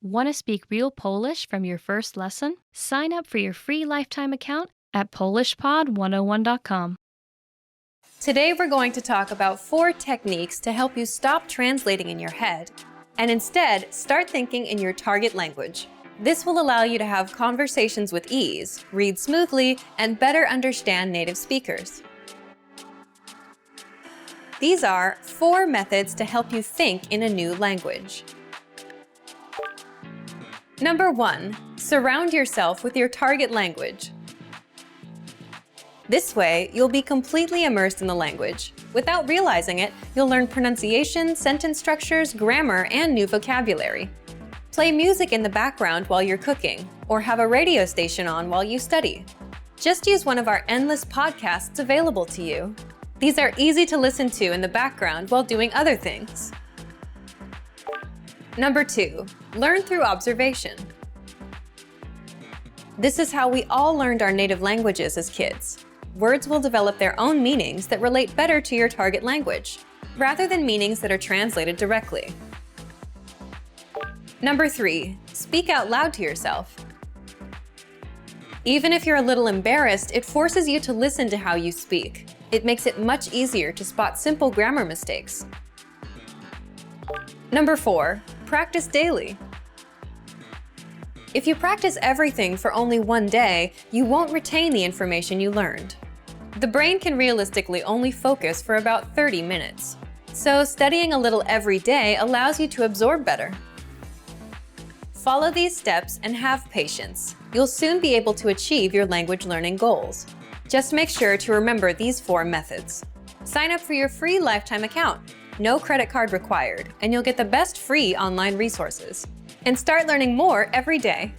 Want to speak real Polish from your first lesson? Sign up for your free lifetime account at polishpod101.com. Today we're going to talk about 4 techniques to help you stop translating in your head and instead start thinking in your target language. This will allow you to have conversations with ease, read smoothly, and better understand native speakers. These are 4 methods to help you think in a new language. Number 1. Surround yourself with your target language. This way, you'll be completely immersed in the language. Without realizing it, you'll learn pronunciation, sentence structures, grammar, and new vocabulary. Play music in the background while you're cooking, or have a radio station on while you study. Just use one of our endless podcasts available to you. These are easy to listen to in the background while doing other things. Number 2. Learn through observation. This is how we all learned our native languages as kids. Words will develop their own meanings that relate better to your target language, rather than meanings that are translated directly. Number 3. Speak out loud to yourself. Even if you're a little embarrassed, it forces you to listen to how you speak. It makes it much easier to spot simple grammar mistakes. Number 4. Practice daily. If you practice everything for only one day, you won't retain the information you learned. The brain can realistically only focus for about 30 minutes. So studying a little every day allows you to absorb better. Follow these steps and have patience. You'll soon be able to achieve your language learning goals. Just make sure to remember these 4 methods. Sign up for your free lifetime account. No credit card required, and you'll get the best free online resources. And start learning more every day.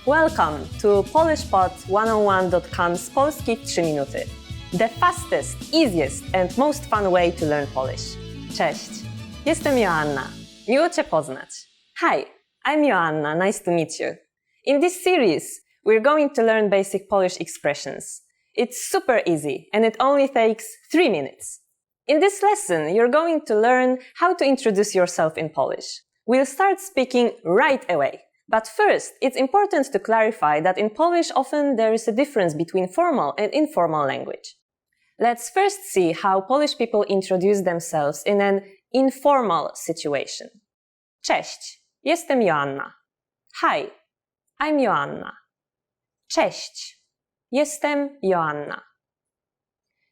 Welcome to polishpod101.com's Polski w 3 minuty. The fastest, easiest and most fun way to learn Polish. Cześć, jestem Joanna. Miło Cię poznać. Hi, I'm Joanna. Nice to meet you. In this series, we're going to learn basic Polish expressions. It's super easy and it only takes 3 minutes. In this lesson, you're going to learn how to introduce yourself in Polish. We'll start speaking right away. But first, it's important to clarify that in Polish often there is a difference between formal and informal language. Let's first see how Polish people introduce themselves in an informal situation. Cześć, jestem Joanna. Hi, I'm Joanna. Cześć, jestem Joanna.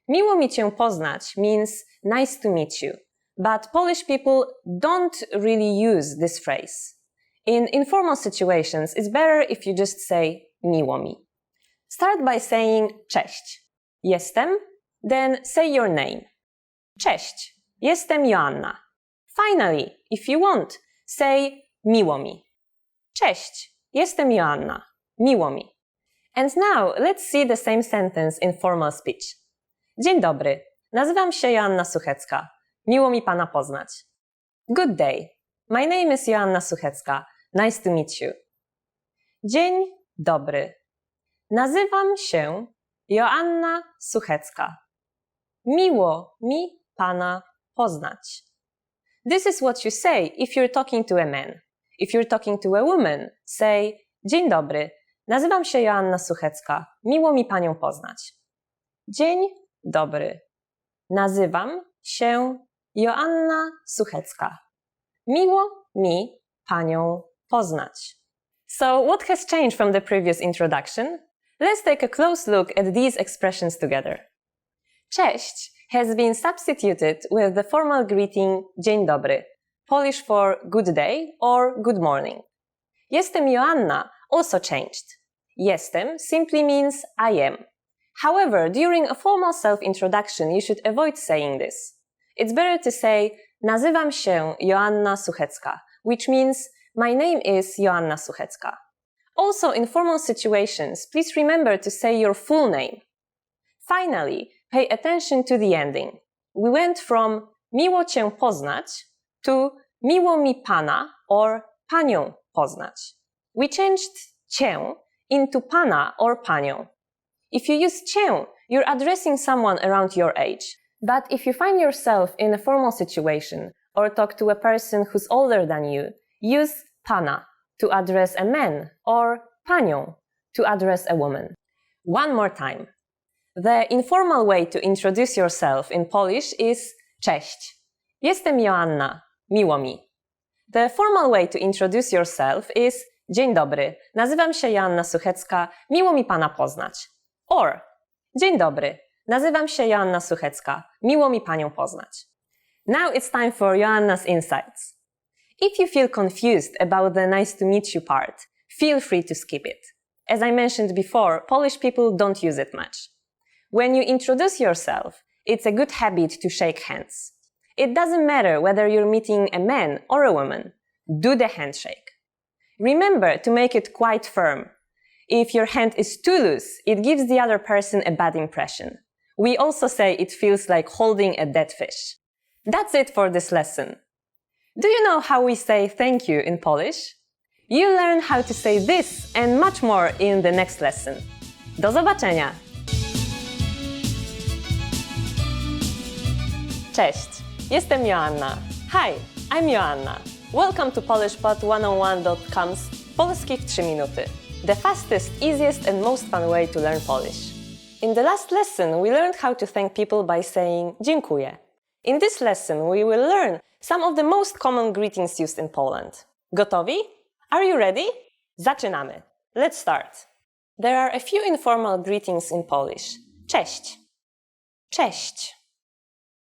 Miło mi Cię poznać means nice to meet you, but Polish people don't really use this phrase. In informal situations, it's better if you just say miło mi. Start by saying cześć, jestem, then say your name. Cześć, jestem Joanna. Finally, if you want, say miło mi. Cześć, jestem Joanna. Miło mi. And now, let's see the same sentence in formal speech. Dzień dobry, nazywam się Joanna Suchecka. Miło mi Pana poznać. Good day. My name is Joanna Suchecka. Nice to meet you. Dzień dobry. Nazywam się Joanna Suchecka. Miło mi Pana poznać. This is what you say if you're talking to a man. If you're talking to a woman, say Dzień dobry. Nazywam się Joanna Suchecka. Miło mi Panią poznać. Dzień dobry. Nazywam się Joanna Suchecka. Miło mi Panią poznać. So, what has changed from the previous introduction? Let's take a close look at these expressions together. Cześć has been substituted with the formal greeting Dzień dobry, Polish for good day or good morning. Jestem Joanna also changed. Jestem simply means I am. However, during a formal self-introduction, you should avoid saying this. It's better to say nazywam się Joanna Suchecka, which means my name is Joanna Suchecka. Also, in formal situations, please remember to say your full name. Finally, pay attention to the ending. We went from miło Cię poznać to miło mi Pana or Panią poznać. We changed Cię into Pana or Panią. If you use cię, you're addressing someone around your age. But if you find yourself in a formal situation or talk to a person who's older than you, use pana to address a man or panią to address a woman. One more time. The informal way to introduce yourself in Polish is cześć. Jestem Joanna. Miło mi. The formal way to introduce yourself is dzień dobry. Nazywam się Joanna Suchecka. Miło mi pana poznać. Or dzień dobry. Nazywam się Joanna Suchecka. Miło mi panią poznać. Now it's time for Joanna's insights. If you feel confused about the nice to meet you part, feel free to skip it. As I mentioned before, Polish people don't use it much. When you introduce yourself, it's a good habit to shake hands. It doesn't matter whether you're meeting a man or a woman. Do the handshake. Remember to make it quite firm. If your hand is too loose, it gives the other person a bad impression. We also say it feels like holding a dead fish. That's it for this lesson. Do you know how we say thank you in Polish? You'll learn how to say this and much more in the next lesson. Do zobaczenia! Cześć, jestem Joanna. Hi, I'm Joanna. Welcome to PolishPod101.com's Polski w 3 minuty. The fastest, easiest and most fun way to learn Polish. In the last lesson, we learned how to thank people by saying dziękuję. In this lesson, we will learn some of the most common greetings used in Poland. Gotowi? Are you ready? Zaczynamy. Let's start. There are a few informal greetings in Polish. Cześć. Cześć.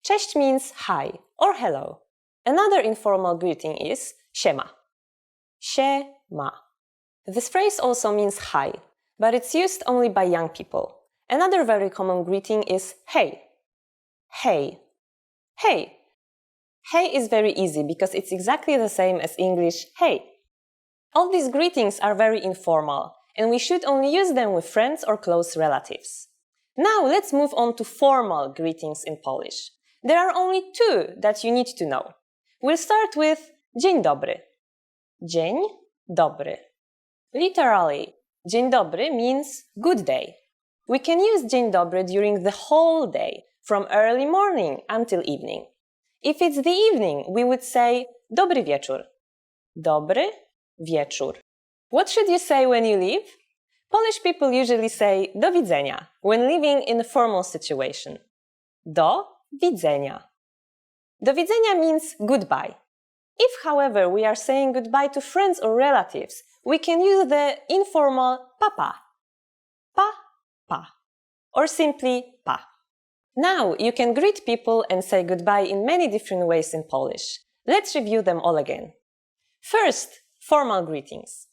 Cześć means hi or hello. Another informal greeting is siema. Siema. This phrase also means hi, but it's used only by young people. Another very common greeting is hej. Hej. Hey. Hey is very easy because it's exactly the same as English hey. All these greetings are very informal, and we should only use them with friends or close relatives. Now let's move on to formal greetings in Polish. There are only 2 that you need to know. We'll start with dzień dobry. Dzień dobry. Literally, dzień dobry means good day. We can use dzień dobry during the whole day, from early morning until evening. If it's the evening, we would say dobry wieczór. Dobry wieczór. What should you say when you leave? Polish people usually say do widzenia when living in a formal situation. Do widzenia. Do widzenia means goodbye. If, however, we are saying goodbye to friends or relatives, we can use the informal papa. Pa, or simply pa. Now you can greet people and say goodbye in many different ways in Polish. Let's review them all again. First, formal greetings.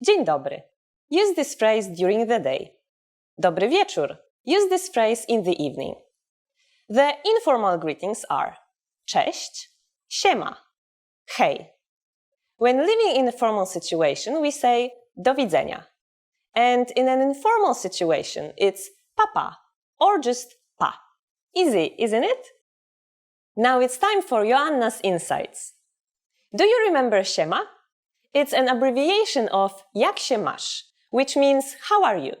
Dzień dobry. Use this phrase during the day. Dobry wieczór. Use this phrase in the evening. The informal greetings are cześć, siema, hej. When living in a formal situation, we say do widzenia. And in an informal situation, it's papa or just pa. Easy, isn't it? Now it's time for Joanna's insights. Do you remember siema? It's an abbreviation of jak się masz, which means how are you?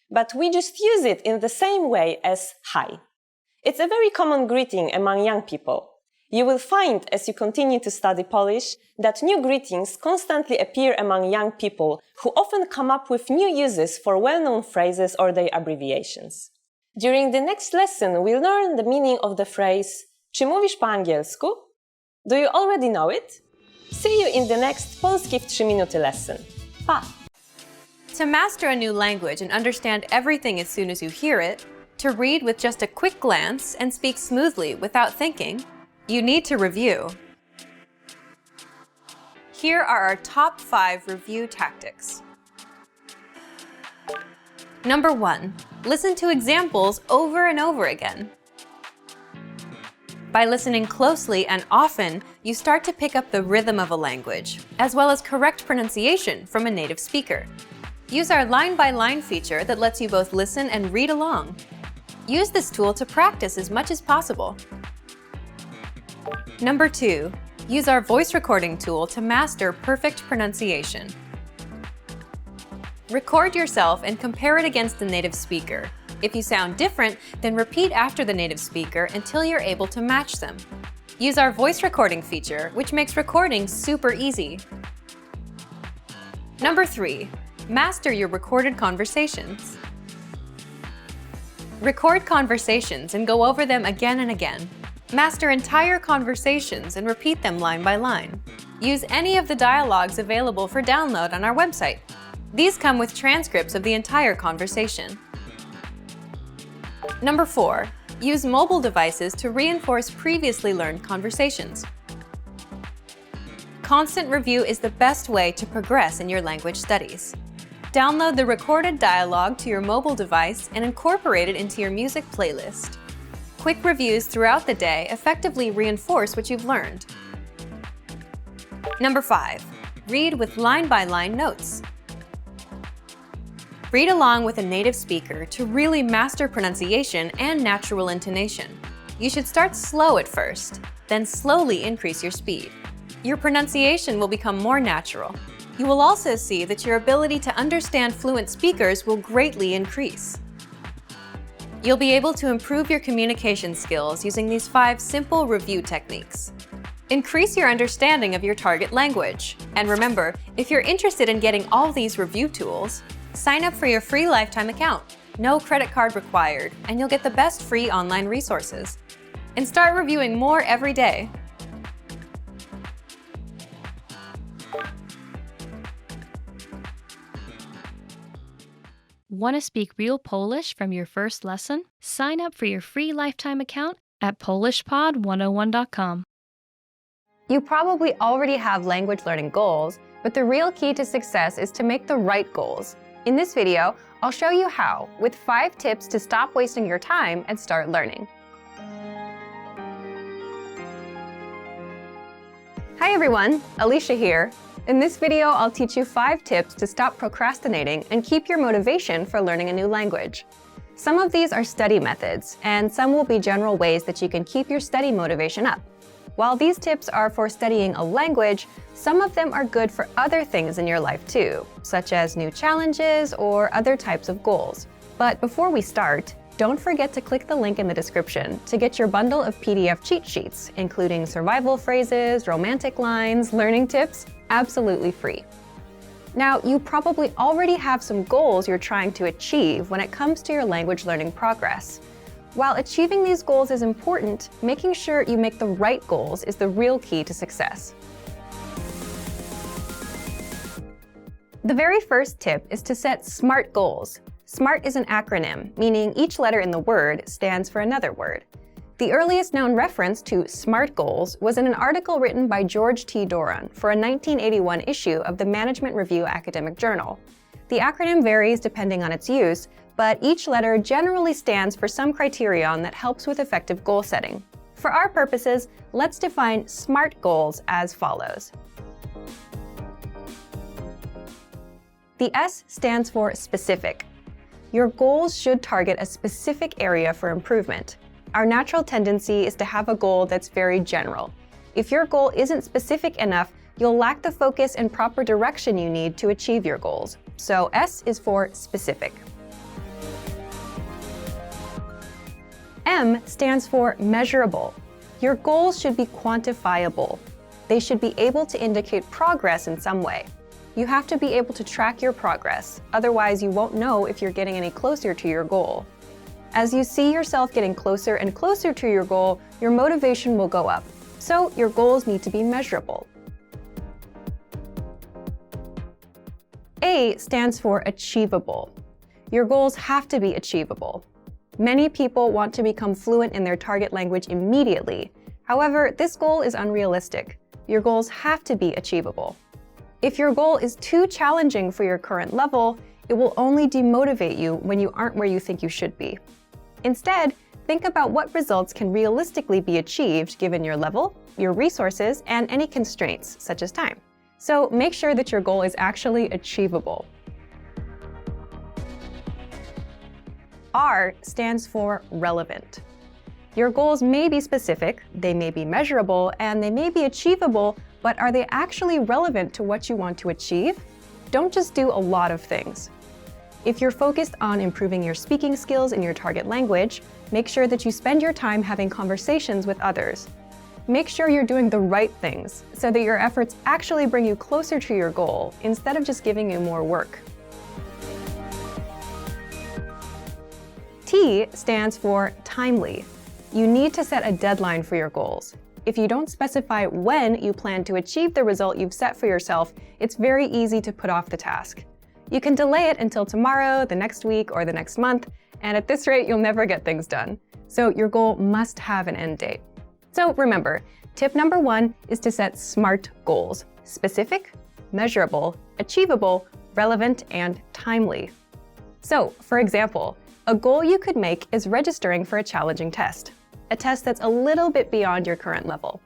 But we just use it in the same way as hi. It's a very common greeting among young people. You will find, as you continue to study Polish, that new greetings constantly appear among young people who often come up with new uses for well-known phrases or their abbreviations. During the next lesson, we'll learn the meaning of the phrase czy mówisz po angielsku? Do you already know it? See you in the next Polski w 3 minuty lesson. Pa! To master a new language and understand everything as soon as you hear it, to read with just a quick glance and speak smoothly without thinking, you need to review. Here are our top 5 review tactics. Number 1. Listen to examples over and over again. By listening closely and often, you start to pick up the rhythm of a language, as well as correct pronunciation from a native speaker. Use our line-by-line feature that lets you both listen and read along. Use this tool to practice as much as possible. Number 2. Use our voice recording tool to master perfect pronunciation. Record yourself and compare it against the native speaker. If you sound different, then repeat after the native speaker until you're able to match them. Use our voice recording feature, which makes recording super easy. Number 3. Master your recorded conversations. Record conversations and go over them again and again. Master entire conversations and repeat them line by line. Use any of the dialogues available for download on our website. These come with transcripts of the entire conversation. Number 4. Use mobile devices to reinforce previously learned conversations. Constant review is the best way to progress in your language studies. Download the recorded dialogue to your mobile device and incorporate it into your music playlist. Quick reviews throughout the day effectively reinforce what you've learned. Number 5. Read with line-by-line notes. Read along with a native speaker to really master pronunciation and natural intonation. You should start slow at first, then slowly increase your speed. Your pronunciation will become more natural. You will also see that your ability to understand fluent speakers will greatly increase. You'll be able to improve your communication skills using these 5 simple review techniques. Increase your understanding of your target language. And remember, if you're interested in getting all these review tools, sign up for your free lifetime account. No credit card required, and you'll get the best free online resources. And start reviewing more every day. Want to speak real Polish from your first lesson? Sign up for your free lifetime account at polishpod101.com. You probably already have language learning goals, but the real key to success is to make the right goals. In this video, I'll show you how, with 5 tips to stop wasting your time and start learning. Hi everyone, Alicia here. In this video, I'll teach you 5 tips to stop procrastinating and keep your motivation for learning a new language. Some of these are study methods, and some will be general ways that you can keep your study motivation up. While these tips are for studying a language, some of them are good for other things in your life too, such as new challenges or other types of goals. But before we start, don't forget to click the link in the description to get your bundle of PDF cheat sheets, including survival phrases, romantic lines, learning tips, absolutely free. Now, you probably already have some goals you're trying to achieve when it comes to your language learning progress. While achieving these goals is important, making sure you make the right goals is the real key to success. The very first tip is to set SMART goals. SMART is an acronym, meaning each letter in the word stands for another word. The earliest known reference to SMART goals was in an article written by George T. Doran for a 1981 issue of the Management Review Academic Journal. The acronym varies depending on its use, but each letter generally stands for some criterion that helps with effective goal setting. For our purposes, let's define SMART goals as follows. The S stands for specific. Your goals should target a specific area for improvement. Our natural tendency is to have a goal that's very general. If your goal isn't specific enough, you'll lack the focus and proper direction you need to achieve your goals. So S is for specific. M stands for measurable. Your goals should be quantifiable. They should be able to indicate progress in some way. You have to be able to track your progress, otherwise you won't know if you're getting any closer to your goal. As you see yourself getting closer and closer to your goal, your motivation will go up. So your goals need to be measurable. A stands for achievable. Your goals have to be achievable. Many people want to become fluent in their target language immediately. However, this goal is unrealistic. Your goals have to be achievable. If your goal is too challenging for your current level, it will only demotivate you when you aren't where you think you should be. Instead, think about what results can realistically be achieved given your level, your resources, and any constraints, such as time. So make sure that your goal is actually achievable. R stands for relevant. Your goals may be specific, they may be measurable, and they may be achievable, but are they actually relevant to what you want to achieve? Don't just do a lot of things. If you're focused on improving your speaking skills in your target language, make sure that you spend your time having conversations with others. Make sure you're doing the right things so that your efforts actually bring you closer to your goal instead of just giving you more work. T stands for timely. You need to set a deadline for your goals. If you don't specify when you plan to achieve the result you've set for yourself, it's very easy to put off the task. You can delay it until tomorrow, the next week, or the next month, and at this rate, you'll never get things done. So your goal must have an end date. So remember, tip number 1 is to set SMART goals: specific, measurable, achievable, relevant, and timely. So, for example, a goal you could make is registering for a challenging test, a test that's a little bit beyond your current level.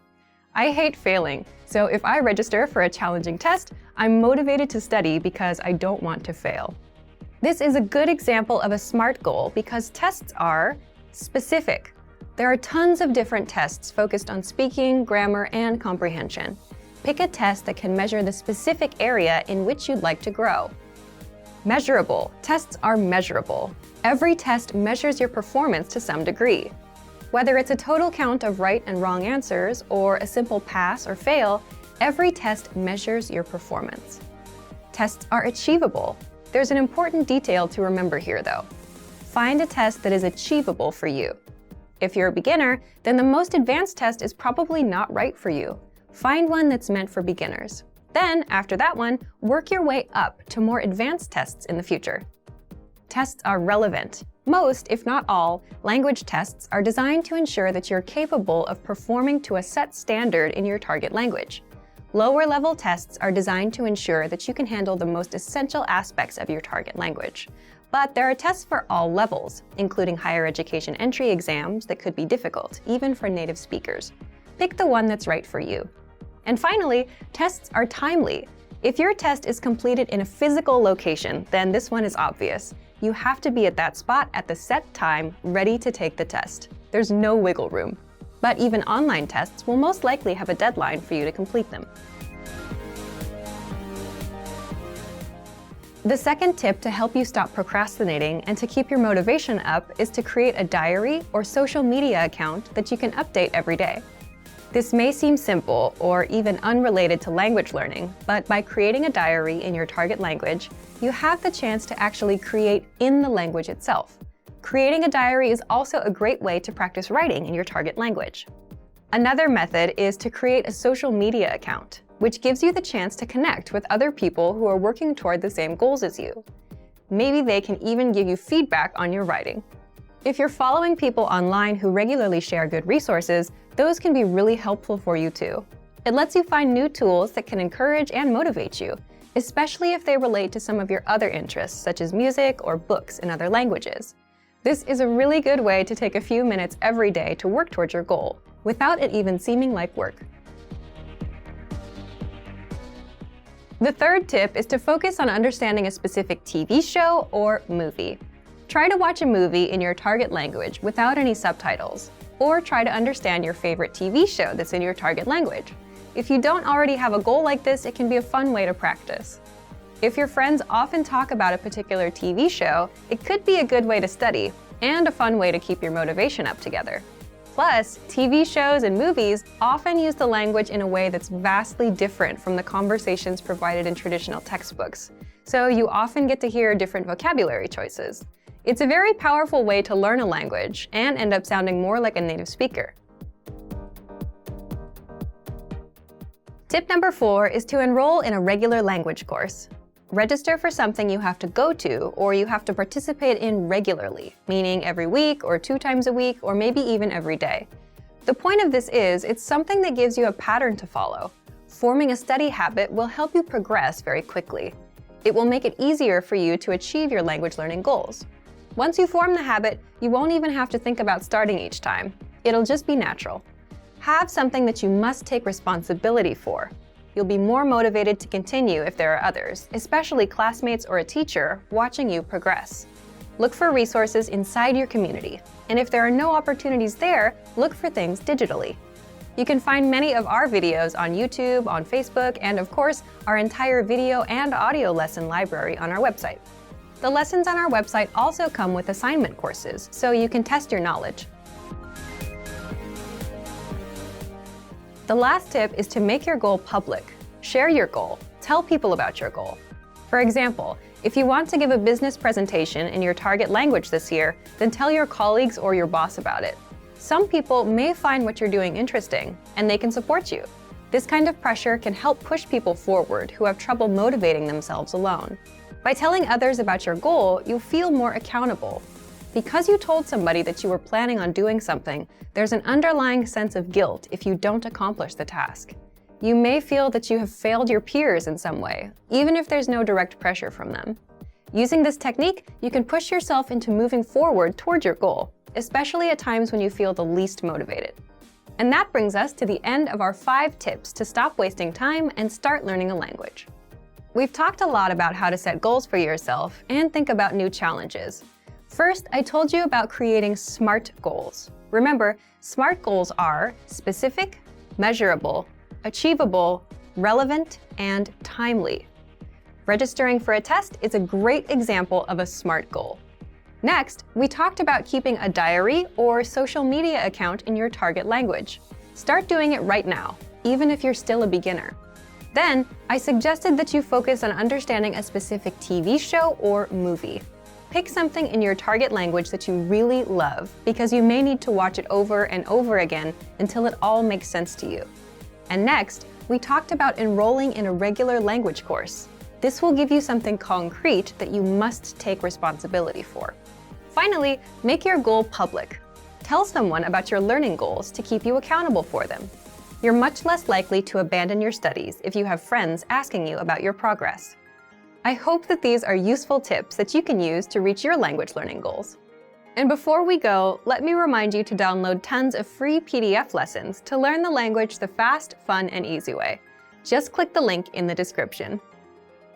I hate failing, so if I register for a challenging test, I'm motivated to study because I don't want to fail. This is a good example of a SMART goal because tests are specific. There are tons of different tests focused on speaking, grammar, and comprehension. Pick a test that can measure the specific area in which you'd like to grow. Measurable. Tests are measurable. Every test measures your performance to some degree. Whether it's a total count of right and wrong answers or a simple pass or fail, every test measures your performance. Tests are achievable. There's an important detail to remember here, though. Find a test that is achievable for you. If you're a beginner, then the most advanced test is probably not right for you. Find one that's meant for beginners. Then, after that one, work your way up to more advanced tests in the future. Tests are relevant. Most, if not all, language tests are designed to ensure that you're capable of performing to a set standard in your target language. Lower-level tests are designed to ensure that you can handle the most essential aspects of your target language. But there are tests for all levels, including higher education entry exams that could be difficult, even for native speakers. Pick the one that's right for you. And finally, tests are timely. If your test is completed in a physical location, then this one is obvious. You have to be at that spot at the set time, ready to take the test. There's no wiggle room. But even online tests will most likely have a deadline for you to complete them. The second tip to help you stop procrastinating and to keep your motivation up is to create a diary or social media account that you can update every day. This may seem simple or even unrelated to language learning, but by creating a diary in your target language, you have the chance to actually create in the language itself. Creating a diary is also a great way to practice writing in your target language. Another method is to create a social media account, which gives you the chance to connect with other people who are working toward the same goals as you. Maybe they can even give you feedback on your writing. If you're following people online who regularly share good resources, those can be really helpful for you too. It lets you find new tools that can encourage and motivate you, especially if they relate to some of your other interests, such as music or books in other languages. This is a really good way to take a few minutes every day to work towards your goal, without it even seeming like work. The third tip is to focus on understanding a specific TV show or movie. Try to watch a movie in your target language without any subtitles, or try to understand your favorite TV show that's in your target language. If you don't already have a goal like this, it can be a fun way to practice. If your friends often talk about a particular TV show, it could be a good way to study, and a fun way to keep your motivation up together. Plus, TV shows and movies often use the language in a way that's vastly different from the conversations provided in traditional textbooks, so you often get to hear different vocabulary choices. It's a very powerful way to learn a language and end up sounding more like a native speaker. Tip number 4 is to enroll in a regular language course. Register for something you have to go to or you have to participate in regularly, meaning every week or 2 times a week or maybe even every day. The point of this is it's something that gives you a pattern to follow. Forming a study habit will help you progress very quickly. It will make it easier for you to achieve your language learning goals. Once you form the habit, you won't even have to think about starting each time. It'll just be natural. Have something that you must take responsibility for. You'll be more motivated to continue if there are others, especially classmates or a teacher, watching you progress. Look for resources inside your community, and if there are no opportunities there, look for things digitally. You can find many of our videos on YouTube, on Facebook, and of course, our entire video and audio lesson library on our website. The lessons on our website also come with assignment courses, so you can test your knowledge. The last tip is to make your goal public. Share your goal. Tell people about your goal. For example, if you want to give a business presentation in your target language this year, then tell your colleagues or your boss about it. Some people may find what you're doing interesting, and they can support you. This kind of pressure can help push people forward who have trouble motivating themselves alone. By telling others about your goal, you'll feel more accountable. Because you told somebody that you were planning on doing something, there's an underlying sense of guilt if you don't accomplish the task. You may feel that you have failed your peers in some way, even if there's no direct pressure from them. Using this technique, you can push yourself into moving forward toward your goal, especially at times when you feel the least motivated. And that brings us to the end of our 5 tips to stop wasting time and start learning a language. We've talked a lot about how to set goals for yourself and think about new challenges. First, I told you about creating SMART goals. Remember, SMART goals are specific, measurable, achievable, relevant, and timely. Registering for a test is a great example of a SMART goal. Next, we talked about keeping a diary or social media account in your target language. Start doing it right now, even if you're still a beginner. Then, I suggested that you focus on understanding a specific TV show or movie. Pick something in your target language that you really love, because you may need to watch it over and over again until it all makes sense to you. And next, we talked about enrolling in a regular language course. This will give you something concrete that you must take responsibility for. Finally, make your goal public. Tell someone about your learning goals to keep you accountable for them. You're much less likely to abandon your studies if you have friends asking you about your progress. I hope that these are useful tips that you can use to reach your language learning goals. And before we go, let me remind you to download tons of free PDF lessons to learn the language the fast, fun, and easy way. Just click the link in the description.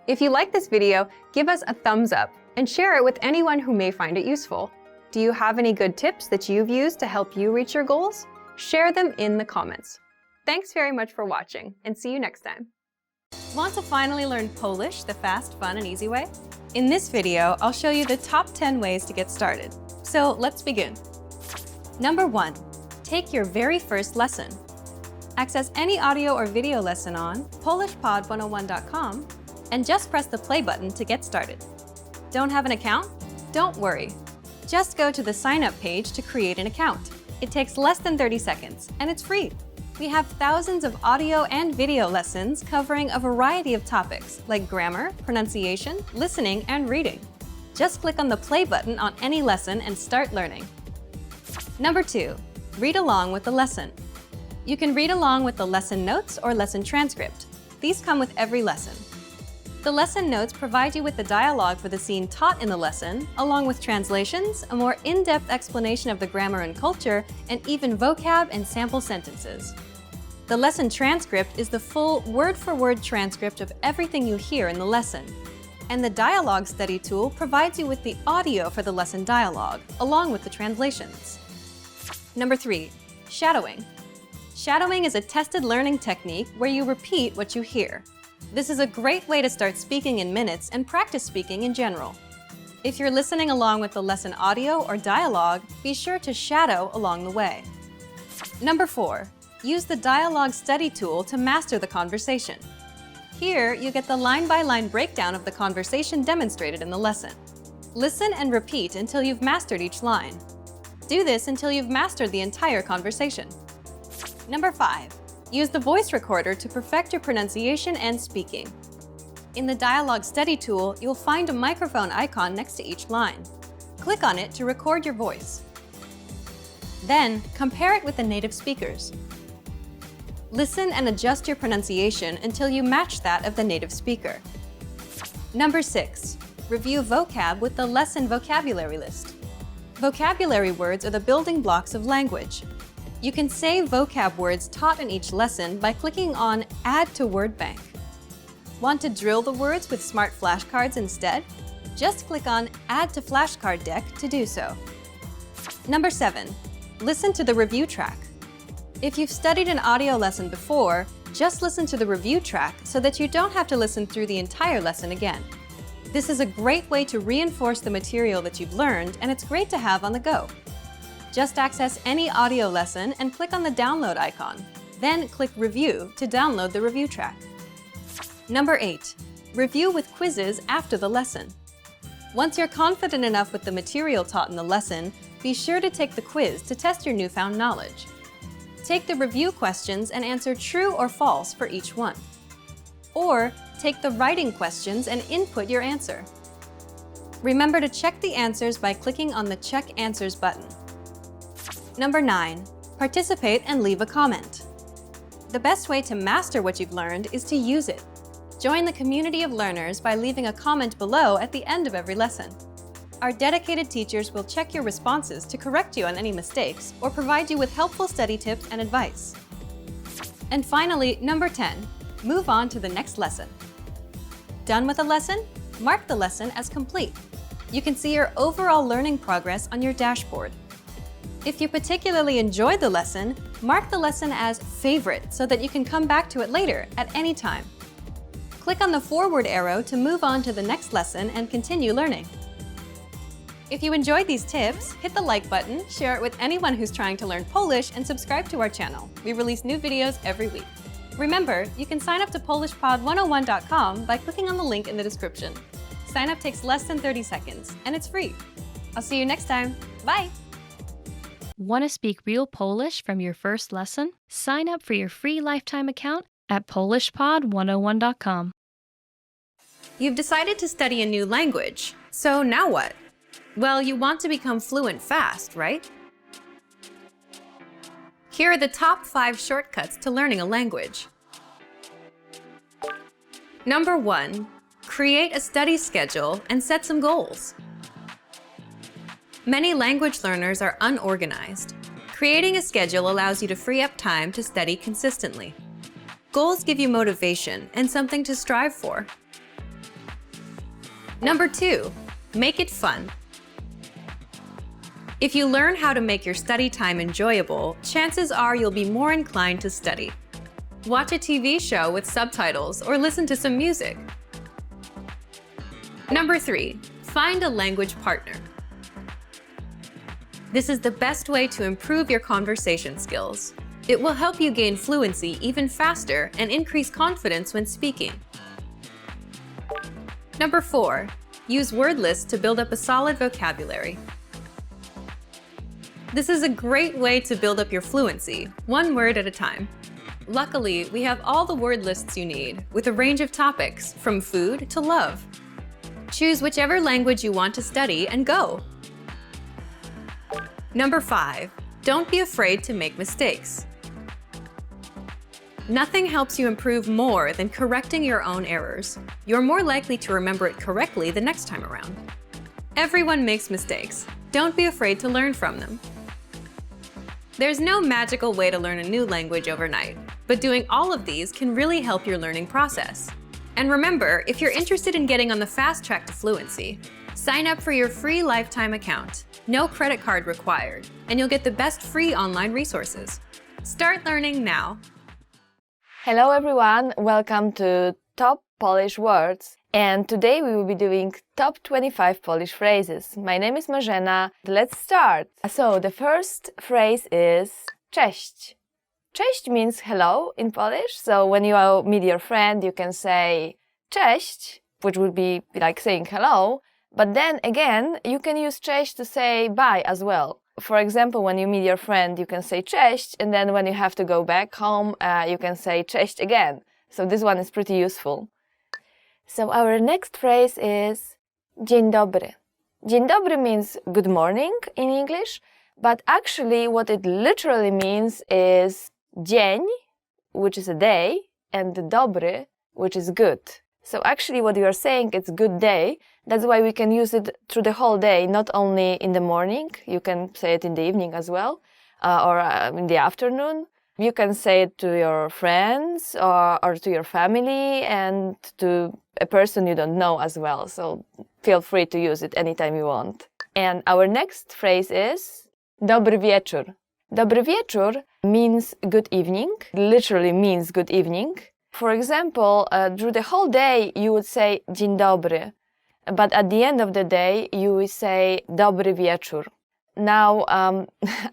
If you like this video, give us a thumbs up and share it with anyone who may find it useful. Do you have any good tips that you've used to help you reach your goals? Share them in the comments. Thanks very much for watching, and see you next time. Want to finally learn Polish the fast, fun, and easy way? In this video, I'll show you the top 10 ways to get started. So let's begin. Number 1. Take your very first lesson. Access any audio or video lesson on polishpod101.com and just press the play button to get started. Don't have an account? Don't worry. Just go to the sign up page to create an account. It takes less than 30 seconds, and it's free. We have thousands of audio and video lessons covering a variety of topics like grammar, pronunciation, listening, and reading. Just click on the play button on any lesson and start learning. Number 2. Read along with the lesson. You can read along with the lesson notes or lesson transcript. These come with every lesson. The lesson notes provide you with the dialogue for the scene taught in the lesson, along with translations, a more in-depth explanation of the grammar and culture, and even vocab and sample sentences. The lesson transcript is the full word-for-word transcript of everything you hear in the lesson. And the dialogue study tool provides you with the audio for the lesson dialogue, along with the translations. Number 3. Shadowing. Shadowing is a tested learning technique where you repeat what you hear. This is a great way to start speaking in minutes and practice speaking in general. If you're listening along with the lesson audio or dialogue, be sure to shadow along the way. Number 4. Use the dialogue study tool to master the conversation. Here, you get the line-by-line breakdown of the conversation demonstrated in the lesson. Listen and repeat until you've mastered each line. Do this until you've mastered the entire conversation. Number 5. Use the voice recorder to perfect your pronunciation and speaking. In the dialogue study tool, you'll find a microphone icon next to each line. Click on it to record your voice. Then, compare it with the native speakers. Listen and adjust your pronunciation until you match that of the native speaker. Number 6. Review vocab with the lesson vocabulary list. Vocabulary words are the building blocks of language. You can save vocab words taught in each lesson by clicking on Add to Word Bank. Want to drill the words with smart flashcards instead? Just click on Add to Flashcard Deck to do so. Number 7. Listen to the review track. If you've studied an audio lesson before, just listen to the review track so that you don't have to listen through the entire lesson again. This is a great way to reinforce the material that you've learned, and it's great to have on the go. Just access any audio lesson and click on the download icon. Then click Review to download the review track. Number 8. Review with quizzes after the lesson. Once you're confident enough with the material taught in the lesson, be sure to take the quiz to test your newfound knowledge. Take the review questions and answer true or false for each one. Or take the writing questions and input your answer. Remember to check the answers by clicking on the Check Answers button. Number 9. Participate and leave a comment. The best way to master what you've learned is to use it. Join the community of learners by leaving a comment below at the end of every lesson. Our dedicated teachers will check your responses to correct you on any mistakes or provide you with helpful study tips and advice. And finally, number 10. Move on to the next lesson. Done with a lesson? Mark the lesson as complete. You can see your overall learning progress on your dashboard. If you particularly enjoyed the lesson, mark the lesson as favorite so that you can come back to it later at any time. Click on the forward arrow to move on to the next lesson and continue learning. If you enjoyed these tips, hit the like button, share it with anyone who's trying to learn Polish, and subscribe to our channel. We release new videos every week. Remember, you can sign up to PolishPod101.com by clicking on the link in the description. Sign up takes less than 30 seconds, and it's free. I'll see you next time. Bye! Want to speak real Polish from your first lesson? Sign up for your free lifetime account at PolishPod101.com. You've decided to study a new language, so now what? Well, you want to become fluent fast, right? Here are the top 5 shortcuts to learning a language. Number 1. Create a study schedule and set some goals. Many language learners are unorganized. Creating a schedule allows you to free up time to study consistently. Goals give you motivation and something to strive for. Number 2. Make it fun. If you learn how to make your study time enjoyable, chances are you'll be more inclined to study. Watch a TV show with subtitles or listen to some music. Number 3. Find a language partner. This is the best way to improve your conversation skills. It will help you gain fluency even faster and increase confidence when speaking. Number 4. Use word lists to build up a solid vocabulary. This is a great way to build up your fluency, one word at a time. Luckily, we have all the word lists you need, with a range of topics, from food to love. Choose whichever language you want to study and go. Number 5. Don't be afraid to make mistakes. Nothing helps you improve more than correcting your own errors. You're more likely to remember it correctly the next time around. Everyone makes mistakes. Don't be afraid to learn from them. There's no magical way to learn a new language overnight, but doing all of these can really help your learning process. And remember, if you're interested in getting on the fast track to fluency, sign up for your free lifetime account. No credit card required, and you'll get the best free online resources. Start learning now. Hello everyone, welcome to Top Polish Words. And today we will be doing top 25 Polish phrases. My name is Marzena. Let's start. So the first phrase is cześć. Cześć means hello in Polish. So when you meet your friend, you can say cześć, which would be like saying hello. But then again, you can use cześć to say bye as well. For example, when you meet your friend, you can say cześć, and then when you have to go back home, you can say cześć again. So this one is pretty useful. So our next phrase is dzień dobry. Dzień dobry means good morning in English, but actually what it literally means is dzień, which is a day, and dobry, which is good. So actually what you are saying, it's good day. That's why we can use it through the whole day, not only in the morning. You can say it in the evening as well, or in the afternoon. You can say it to your friends or to your family and to a person you don't know as well. So feel free to use it anytime you want. And our next phrase is Dobry wieczór. Dobry wieczór means good evening, literally means good evening. For example, through the whole day, you would say dzień dobry. but at the end of the day, you will say Dobry wieczór. Now,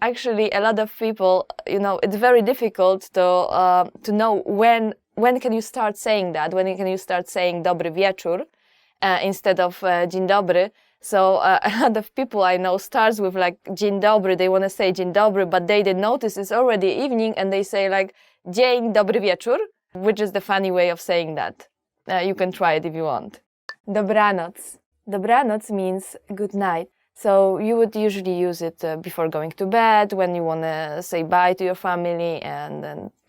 actually, a lot of people, it's very difficult to know when can you start saying that, when can you start saying Dobry wieczór instead of Dzień dobry. So a lot of people I know starts with like Dzień dobry, they want to say Dzień dobry, but they notice it's already evening and they say like Dzień dobry wieczór, which is the funny way of saying that. You can try it if you want. Dobranoc. Dobranoc means good night. So you would usually use it before going to bed, when you want to say bye to your family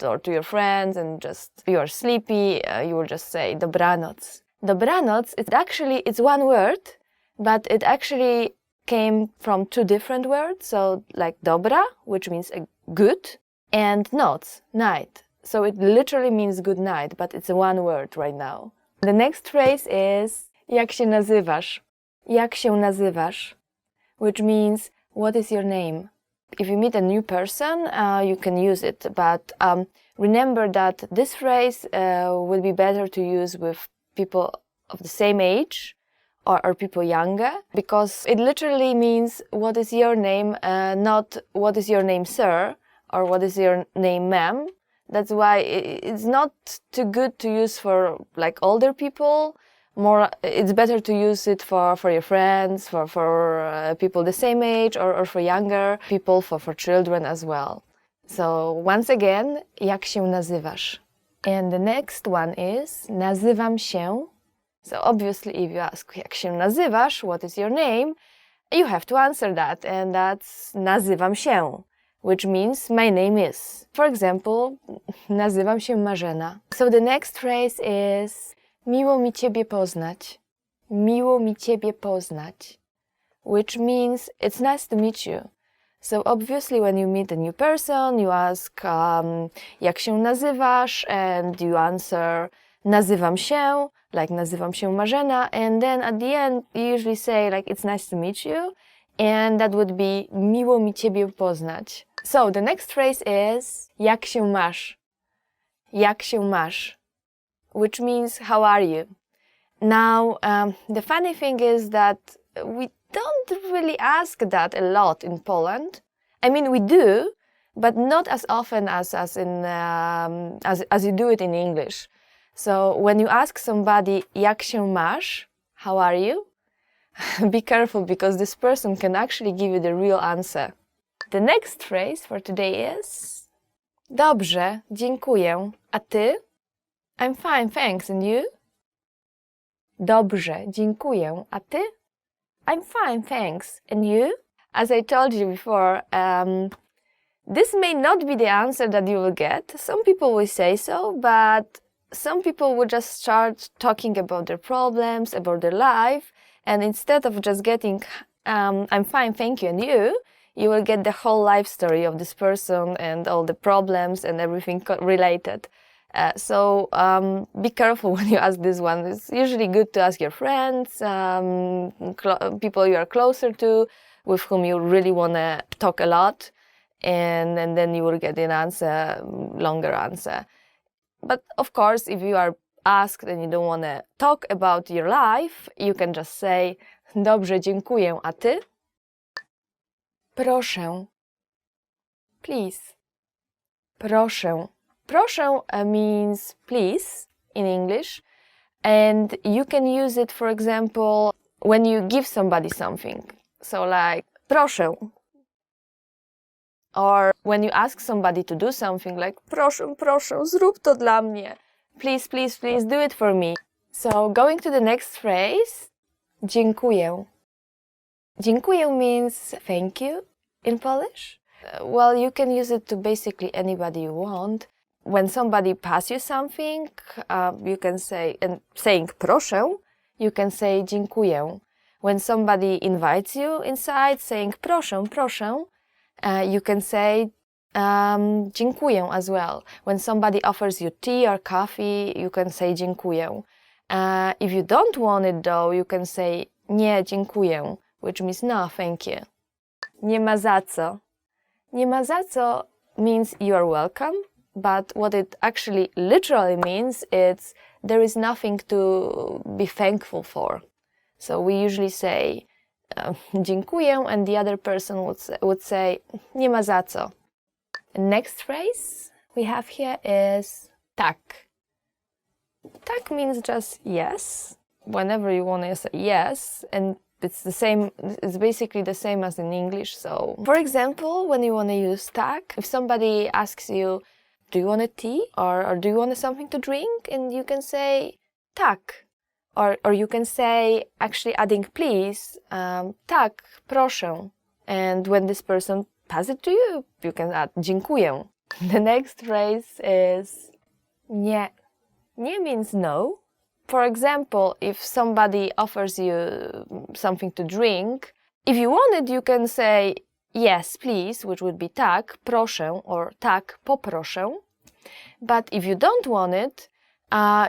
or to your friends and just you are sleepy, you will just say dobranoc. Dobranoc, it's one word, but it actually came from two different words. So like dobra, which means good, and noc, night. So it literally means good night, but it's one word right now. The next phrase is jak się nazywasz? Jak się nazywasz? Which means, what is your name? If you meet a new person, you can use it, but remember that this phrase will be better to use with people of the same age or people younger, because it literally means, what is your name, not what is your name, sir, or what is your name, ma'am. That's why it's not too good to use for like older people. It's better to use it for your friends, for people the same age, or for younger people, for children as well. So once again, jak się nazywasz? And the next one is nazywam się. So obviously if you ask jak się nazywasz, what is your name, you have to answer that, and that's nazywam się, which means my name is. For example, nazywam się Marzena. So the next phrase is miło mi ciebie poznać. Miło mi ciebie poznać, which means it's nice to meet you. So obviously when you meet a new person, you ask jak się nazywasz, and you answer nazywam się, like nazywam się Marzena, and then at the end you usually say like it's nice to meet you, and that would be miło mi ciebie poznać. So the next phrase is jak się masz? Jak się masz? Which means how are you? Now, the funny thing is that we don't really ask that a lot in Poland. I mean, we do, but not as often as you do it in English. So when you ask somebody jak się masz, how are you? Be careful, because this person can actually give you the real answer. The next phrase for today is dobrze, dziękuję. A ty? I'm fine, thanks. And you? Dobrze, dziękuję. A ty? I'm fine, thanks. And you? As I told you before, this may not be the answer that you will get. Some people will say so, but some people will just start talking about their problems, about their life, and instead of just getting I'm fine, thank you, and you will get the whole life story of this person and all the problems and everything related. So be careful when you ask this one. It's usually good to ask your friends, people you are closer to, with whom you really want to talk a lot, and then you will get an answer, longer answer. But of course, if you are asked and you don't want to talk about your life, you can just say dobrze, dziękuję, a ty? Proszę. Please. Proszę. Proszę means please in English, and you can use it, for example, when you give somebody something. So like, proszę. Or when you ask somebody to do something, like, proszę, proszę, zrób to dla mnie. Please, please, please do it for me. So going to the next phrase, dziękuję. Dziękuję means thank you in Polish. Well, you can use it to basically anybody you want. When somebody passes you something, you can say, and saying proszę, you can say dziękuję. When somebody invites you inside, saying proszę, proszę, you can say dziękuję as well. When somebody offers you tea or coffee, you can say dziękuję. If you don't want it though, you can say nie dziękuję, which means no, thank you. Nie ma za co. Nie ma za co means you are welcome, but what it actually literally means is there is nothing to be thankful for. So we usually say dziękuję, and the other person would say nie ma za co. Next phrase we have here is tak. Tak means just yes. Whenever you want to say yes, and it's basically the same as in English. So, for example, when you want to use tak, if somebody asks you, do you want a tea or do you want something to drink? And you can say tak. Or you can say, actually adding please, tak, proszę. And when this person passes it to you, you can add dziękuję. The next phrase is nie. Nie means no. For example, if somebody offers you something to drink, if you want it, you can say yes, please, which would be tak, proszę, or tak, poproszę. But if you don't want it,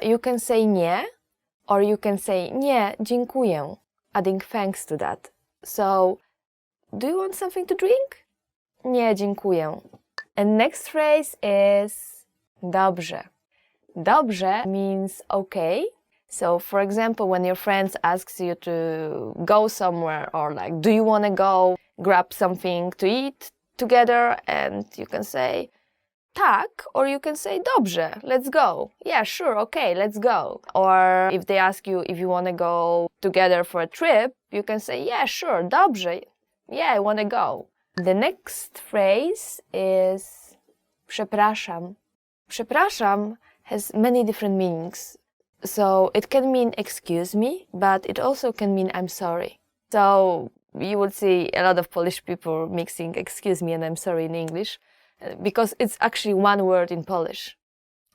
you can say nie, or you can say nie, dziękuję, adding thanks to that. So, do you want something to drink? Nie, dziękuję. And next phrase is dobrze. Dobrze means okay. So, for example, when your friends asks you to go somewhere, or like, do you want to go grab something to eat together? And you can say tak, or you can say dobrze, let's go. Yeah, sure, okay, let's go. Or if they ask you if you want to go together for a trip, you can say yeah, sure, dobrze. Yeah, I want to go. The next phrase is przepraszam. Przepraszam has many different meanings. So it can mean excuse me, but it also can mean I'm sorry. So you would see a lot of Polish people mixing excuse me and I'm sorry in English because it's actually one word in Polish.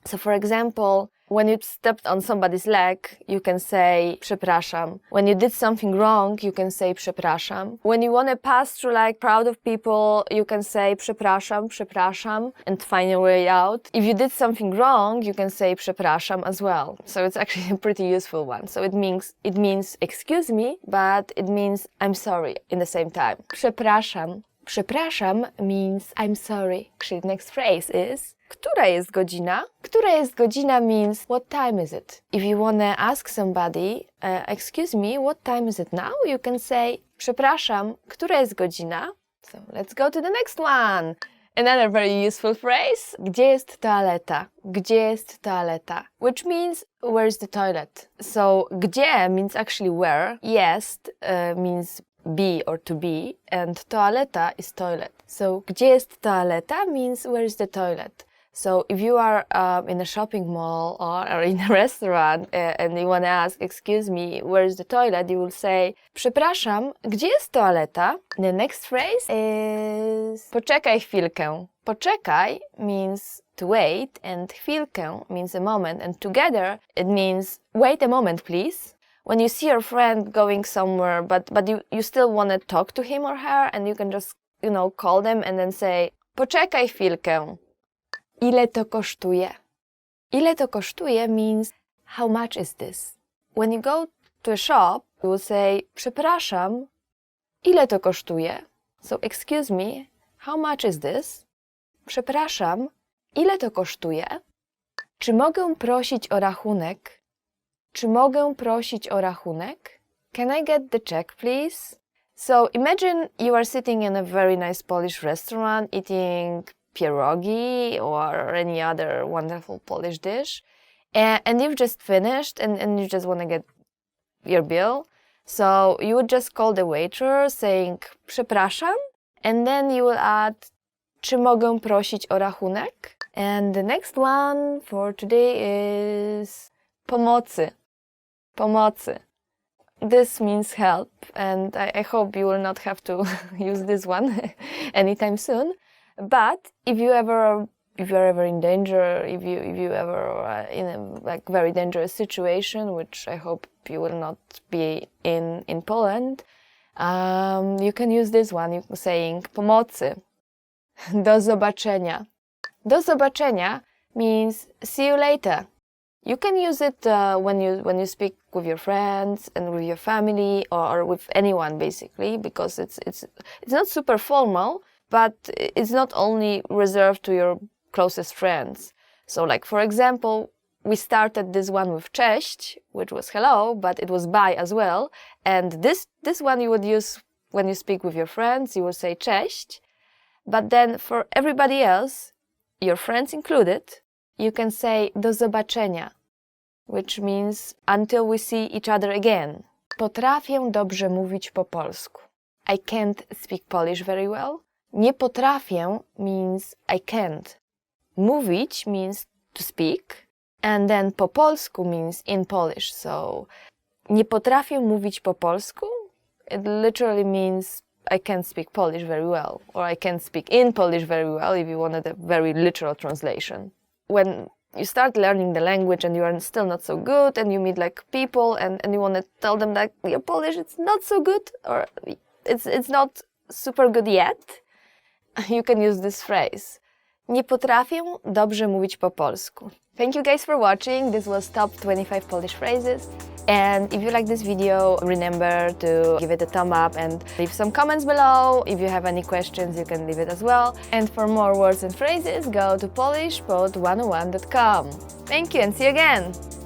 So for example, when you stepped on somebody's leg, you can say przepraszam. When you did something wrong, you can say przepraszam. When you want to pass through like crowd of people, you can say przepraszam, przepraszam, and find your way out. If you did something wrong, you can say przepraszam as well. So it's actually a pretty useful one. So it means excuse me, but it means I'm sorry in the same time. Przepraszam. Przepraszam means I'm sorry. Actually, the next phrase is Która jest godzina? Która jest godzina means what time is it? If you want to ask somebody, excuse me, what time is it now? You can say, przepraszam, która jest godzina? So let's go to the next one. Another very useful phrase. Gdzie jest toaleta? Gdzie jest toaleta? Which means where is the toilet? So gdzie means actually where. Jest means be or to be, and toaleta is toilet. So gdzie jest toaleta means where is the toilet. So if you are in a shopping mall or in a restaurant and you want to ask, excuse me, where is the toilet? You will say, przepraszam, gdzie jest toaleta? The next phrase is poczekaj chwilkę. Poczekaj means to wait, and chwilkę means a moment, and together it means wait a moment, please. When you see your friend going somewhere, but you still want to talk to him or her, and you can just, call them and then say, poczekaj chwilkę. Ile to kosztuje? Ile to kosztuje means how much is this? When you go to a shop, you will say, przepraszam, ile to kosztuje? So, excuse me, how much is this? Przepraszam, ile to kosztuje? Czy mogę prosić o rachunek? Czy mogę prosić o rachunek? Can I get the check, please? So imagine you are sitting in a very nice Polish restaurant eating pierogi or any other wonderful Polish dish, and you've just finished and you just want to get your bill. So you would just call the waiter saying przepraszam, and then you will add czy mogę prosić o rachunek? And the next one for today is pomocy. Pomocy. This means help, and I hope you will not have to use this one anytime soon. But if you're ever in danger, if you ever are in a very dangerous situation, which I hope you will not be in Poland, you can use this one. You saying pomocy. Do zobaczenia. Do zobaczenia means see you later. You can use it when you speak with your friends and with your family or with anyone basically, because it's not super formal, but it's not only reserved to your closest friends. So like for example, we started this one with cześć, which was hello, but it was bye as well. And this one you would use when you speak with your friends, you would say cześć. But then for everybody else, your friends included, you can say do zobaczenia, which means until we see each other again. Potrafię dobrze mówić po polsku. I can't speak Polish very well. Nie potrafię means I can't. Mówić means to speak. And then po polsku means in Polish. So nie potrafię mówić po polsku. It literally means I can't speak Polish very well. Or I can't speak in Polish very well if you wanted a very literal translation. When you start learning the language and you are still not so good and you meet like people and you want to tell them that your Polish it's not so good or it's not super good yet, you can use this phrase. Nie potrafię dobrze mówić po polsku. Thank you guys for watching. This was top 25 Polish phrases. And if you like this video, remember to give it a thumb up and leave some comments below. If you have any questions, you can leave it as well. And for more words and phrases, go to polishpod101.com. Thank you and see you again!